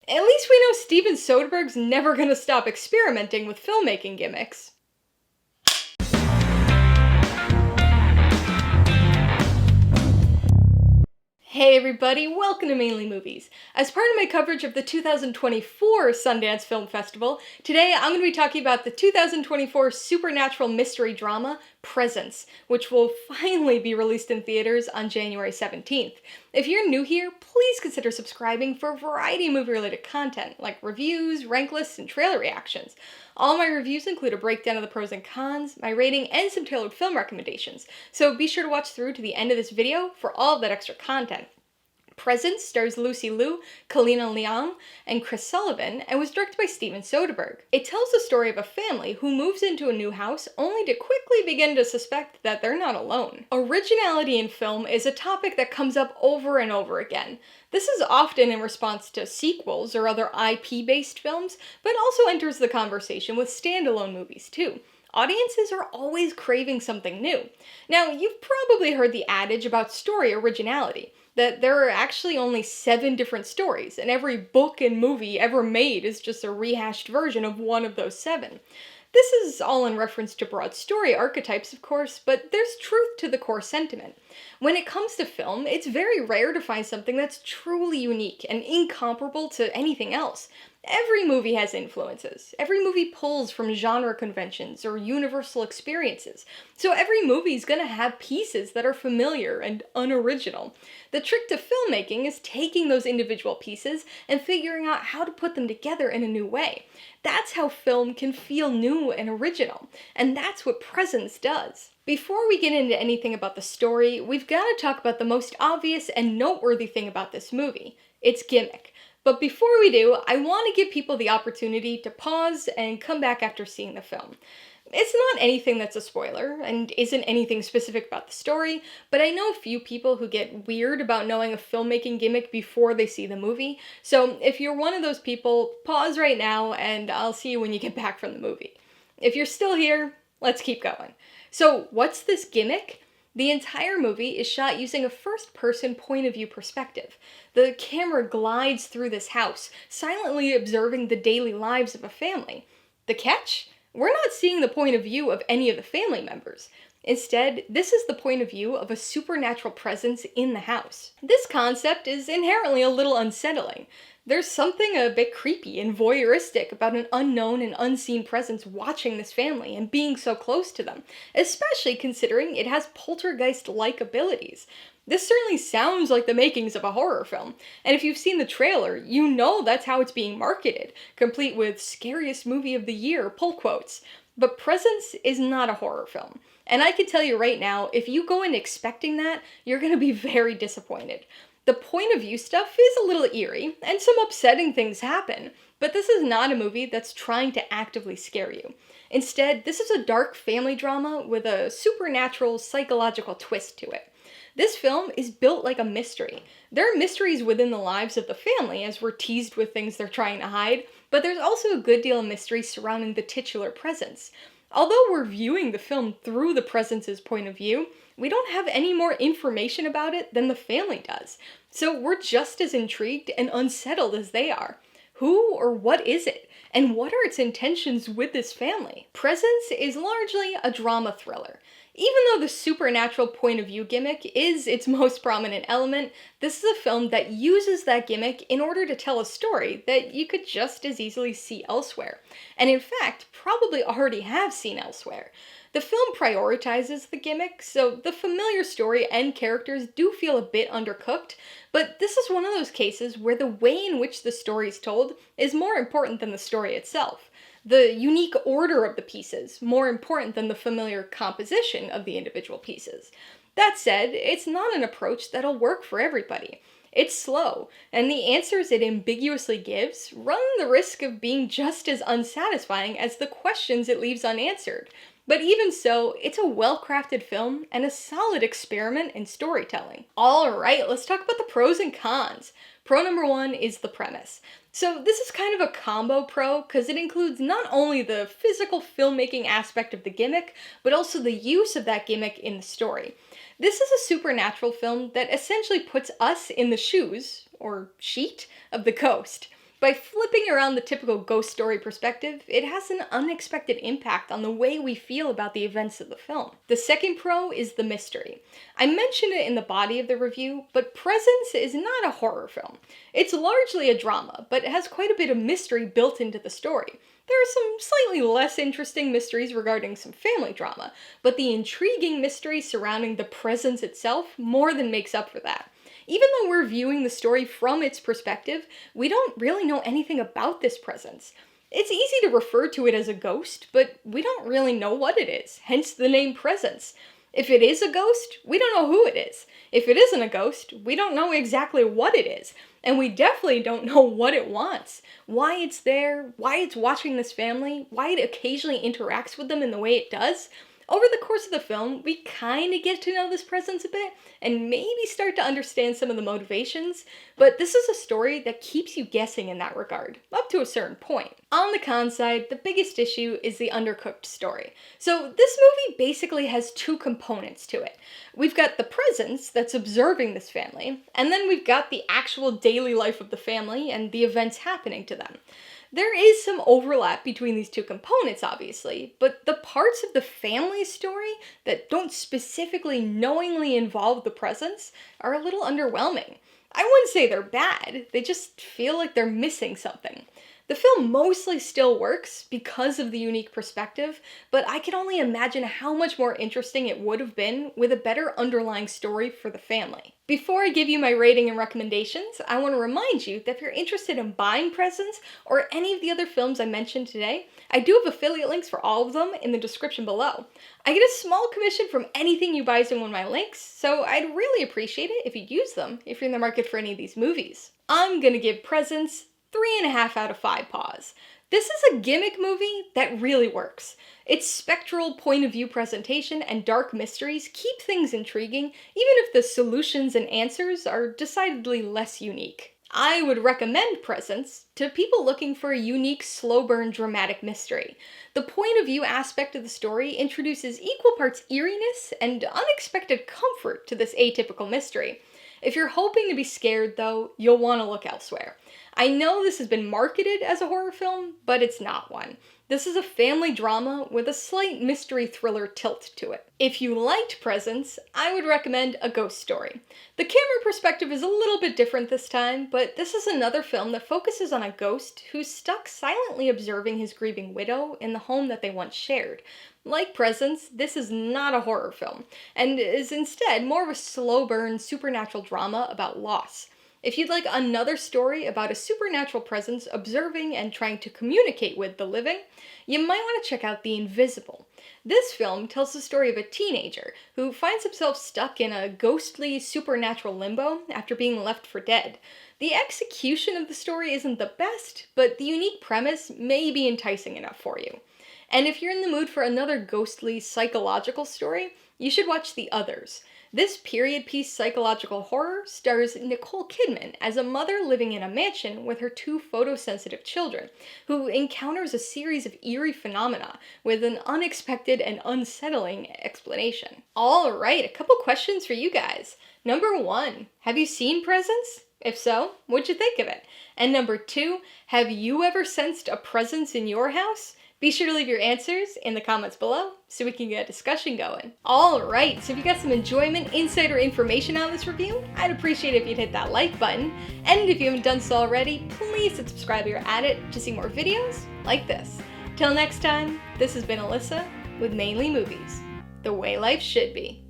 At least we know Steven Soderbergh's never gonna stop experimenting with filmmaking gimmicks. Hey everybody, welcome to Mainely Movies. As part of my coverage of the 2024 Sundance Film Festival, today I'm going to be talking about the 2024 supernatural mystery drama, Presence, which will finally be released in theaters on January 17th. If you're new here, please consider subscribing for a variety of movie-related content, like reviews, rank lists, and trailer reactions. All my reviews include a breakdown of the pros and cons, my rating, and some tailored film recommendations, so be sure to watch through to the end of this video for all of that extra content. Presence stars Lucy Liu, Callina Liang, and Chris Sullivan, and was directed by Steven Soderbergh. It tells the story of a family who moves into a new house only to quickly begin to suspect that they're not alone. Originality in film is a topic that comes up over and over again. This is often in response to sequels or other IP-based films, but also enters the conversation with standalone movies too. Audiences are always craving something new. Now, you've probably heard the adage about story originality, that there are actually only 7 different stories, and every book and movie ever made is just a rehashed version of one of those 7. This is all in reference to broad story archetypes, of course, but there's truth to the core sentiment. When it comes to film, it's very rare to find something that's truly unique and incomparable to anything else. Every movie has influences. Every movie pulls from genre conventions or universal experiences. So every movie's gonna have pieces that are familiar and unoriginal. The trick to filmmaking is taking those individual pieces and figuring out how to put them together in a new way. That's how film can feel new and original, and that's what Presence does. Before we get into anything about the story, we've got to talk about the most obvious and noteworthy thing about this movie, its gimmick. But before we do, I want to give people the opportunity to pause and come back after seeing the film. It's not anything that's a spoiler, and isn't anything specific about the story, but I know a few people who get weird about knowing a filmmaking gimmick before they see the movie, so if you're one of those people, pause right now, and I'll see you when you get back from the movie. If you're still here, let's keep going. So, what's this gimmick? The entire movie is shot using a first-person point-of-view perspective. The camera glides through this house, silently observing the daily lives of a family. The catch? We're not seeing the point of view of any of the family members. Instead, this is the point of view of a supernatural presence in the house. This concept is inherently a little unsettling. There's something a bit creepy and voyeuristic about an unknown and unseen presence watching this family and being so close to them, especially considering it has poltergeist-like abilities. This certainly sounds like the makings of a horror film, and if you've seen the trailer, you know that's how it's being marketed, complete with "scariest movie of the year" pull quotes. But Presence is not a horror film, and I can tell you right now, if you go in expecting that, you're gonna be very disappointed. The point of view stuff is a little eerie, and some upsetting things happen, but this is not a movie that's trying to actively scare you. Instead, this is a dark family drama with a supernatural psychological twist to it. This film is built like a mystery. There are mysteries within the lives of the family as we're teased with things they're trying to hide, but there's also a good deal of mystery surrounding the titular presence. Although we're viewing the film through the presence's point of view, we don't have any more information about it than the family does. So we're just as intrigued and unsettled as they are. Who or what is it? And what are its intentions with this family? Presence is largely a drama thriller. Even though the supernatural point of view gimmick is its most prominent element, this is a film that uses that gimmick in order to tell a story that you could just as easily see elsewhere, and in fact, probably already have seen elsewhere. The film prioritizes the gimmick, so the familiar story and characters do feel a bit undercooked, but this is one of those cases where the way in which the story is told is more important than the story itself. The unique order of the pieces, more important than the familiar composition of the individual pieces. That said, it's not an approach that'll work for everybody. It's slow, and the answers it ambiguously gives run the risk of being just as unsatisfying as the questions it leaves unanswered. But even so, it's a well-crafted film and a solid experiment in storytelling. Alright, let's talk about the pros and cons. Pro number 1 is the premise. So this is kind of a combo pro, because it includes not only the physical filmmaking aspect of the gimmick, but also the use of that gimmick in the story. This is a supernatural film that essentially puts us in the shoes, or sheet, of the ghost. By flipping around the typical ghost story perspective, it has an unexpected impact on the way we feel about the events of the film. The second pro is the mystery. I mentioned it in the body of the review, but Presence is not a horror film. It's largely a drama, but it has quite a bit of mystery built into the story. There are some slightly less interesting mysteries regarding some family drama, but the intriguing mystery surrounding the presence itself more than makes up for that. Even though we're viewing the story from its perspective, we don't really know anything about this presence. It's easy to refer to it as a ghost, but we don't really know what it is, hence the name Presence. If it is a ghost, we don't know who it is. If it isn't a ghost, we don't know exactly what it is. And we definitely don't know what it wants. Why it's there, why it's watching this family, why it occasionally interacts with them in the way it does. Over the course of the film, we kind of get to know this presence a bit, and maybe start to understand some of the motivations, but this is a story that keeps you guessing in that regard, up to a certain point. On the con side, the biggest issue is the undercooked story. So this movie basically has two components to it. We've got the presence that's observing this family, and then we've got the actual daily life of the family and the events happening to them. There is some overlap between these two components, obviously, but the parts of the family story that don't specifically knowingly involve the presence are a little underwhelming. I wouldn't say they're bad, they just feel like they're missing something. The film mostly still works because of the unique perspective, but I can only imagine how much more interesting it would have been with a better underlying story for the family. Before I give you my rating and recommendations, I want to remind you that if you're interested in buying Presents or any of the other films I mentioned today, I do have affiliate links for all of them in the description below. I get a small commission from anything you buy using one of my links, so I'd really appreciate it if you'd use them if you're in the market for any of these movies. I'm gonna give Presents 3.5 out of 5 paws. This is a gimmick movie that really works. Its spectral point of view presentation and dark mysteries keep things intriguing, even if the solutions and answers are decidedly less unique. I would recommend Presence to people looking for a unique, slow burn dramatic mystery. The point of view aspect of the story introduces equal parts eeriness and unexpected comfort to this atypical mystery. If you're hoping to be scared, though, you'll want to look elsewhere. I know this has been marketed as a horror film, but it's not one. This is a family drama with a slight mystery thriller tilt to it. If you liked Presence, I would recommend A Ghost Story. The camera perspective is a little bit different this time, but this is another film that focuses on a ghost who's stuck silently observing his grieving widow in the home that they once shared. Like Presence, this is not a horror film, and is instead more of a slow burn supernatural drama about loss. If you'd like another story about a supernatural presence observing and trying to communicate with the living, you might want to check out The Invisible. This film tells the story of a teenager who finds himself stuck in a ghostly supernatural limbo after being left for dead. The execution of the story isn't the best, but the unique premise may be enticing enough for you. And if you're in the mood for another ghostly psychological story, you should watch The Others. This period piece psychological horror stars Nicole Kidman as a mother living in a mansion with her 2 photosensitive children, who encounters a series of eerie phenomena with an unexpected and unsettling explanation. Alright, a couple questions for you guys. Number 1, have you seen Presence? If so, what'd you think of it? And number 2, have you ever sensed a presence in your house? Be sure to leave your answers in the comments below so we can get a discussion going. Alright, so if you got some enjoyment, insight, or information on this review, I'd appreciate it if you'd hit that like button. And if you haven't done so already, please hit subscribe or add it to see more videos like this. Till next time, this has been Alyssa with Mainely Movies, the way life should be.